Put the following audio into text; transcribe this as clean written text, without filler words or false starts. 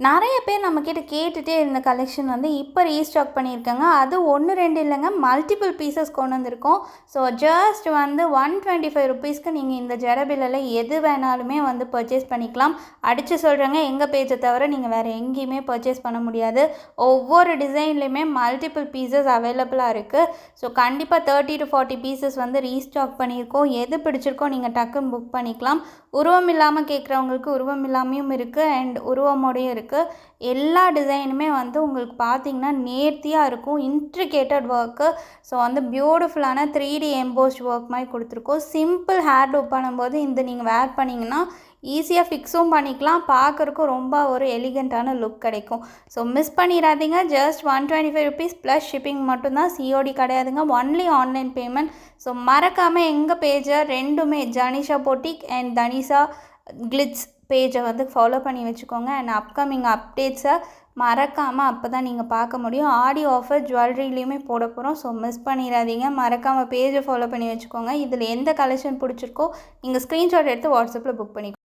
நெறைய பேர் நம்மக்கிட்ட கேட்டுட்டே இருந்த கலெக்ஷன் வந்து இப்போ ரீஸ்டாக் பண்ணியிருக்காங்க. அது 1, 2 இல்லைங்க. மல்டிபிள் பீசஸ் கொண்டு வந்திருக்கோம். ஸோ ஜஸ்ட் வந்து ₹125க்கு நீங்கள் இந்த ஜடபில்லில் எது வேணாலுமே வந்து பர்ச்சேஸ் பண்ணிக்கலாம். அடித்து சொல்கிறேங்க, எங்கள் பேஜை தவிர நீங்கள் வேறு எங்கேயுமே பர்ச்சேஸ் பண்ண முடியாது. ஒவ்வொரு டிசைன்லேயுமே மல்டிபிள் பீசஸ் அவைலபிளாக இருக்குது. ஸோ கண்டிப்பாக 30 to 40 பீசஸ் வந்து ரீஸ்டாக் பண்ணியிருக்கோம். எது பிடிச்சிருக்கோ நீங்கள் டக்குன்னு புக் பண்ணிக்கலாம். உருவம் இல்லாமல் கேட்குறவங்களுக்கு உருவம் இல்லாமையும் இருக்குது அண்ட் உருவமோடையும் இருக்குது. எல்லா டிசைனுமே வந்து உங்களுக்கு பார்த்தீங்கன்னா நேர்த்தியாக இருக்கும். இன்ட்ரிகேட்டட் ஒர்க்கு. ஸோ வந்து பியூட்டிஃபுல்லான 3D எம்போஸ்ட் ஒர்க் மாதிரி கொடுத்துருக்கோம். சிம்பிள் ஹேர் டூ பண்ணும்போது இந்த நீங்கள் வேர் பண்ணிங்கன்னா ஈஸியாக ஃபிக்ஸும் பண்ணிக்கலாம். பார்க்குறக்கும் ரொம்ப ஒரு எலிகண்ட்டான லுக் கிடைக்கும். ஸோ மிஸ் பண்ணிடாதீங்க. ஜஸ்ட் ₹125 ப்ளஸ் ஷிப்பிங் மட்டும்தான். சிஓடி கிடையாதுங்க. Only online payment. ஸோ மறக்காமல் எங்கள் பேஜை ரெண்டுமே Janisha boutique and Tanisha glitz பேஜை வந்து ஃபாலோ பண்ணி வச்சுக்கோங்க. அண்ட் அப்கமிங் அப்டேட்ஸை மறக்காமல் அப்போ தான் நீங்கள் பார்க்க முடியும். ஆடி ஆஃபர் ஜுவல்லரிலையுமே போட போகிறோம். ஸோ மிஸ் பண்ணிடாதீங்க. மறக்காமல் பேஜை ஃபாலோ பண்ணி வச்சுக்கோங்க. இதில் எந்த கலெக்ஷன் பிடிச்சிருக்கோ நீங்கள் ஸ்க்ரீன்ஷாட் எடுத்து வாட்ஸ்அப்பில் புக் பண்ணிக்கோங்க.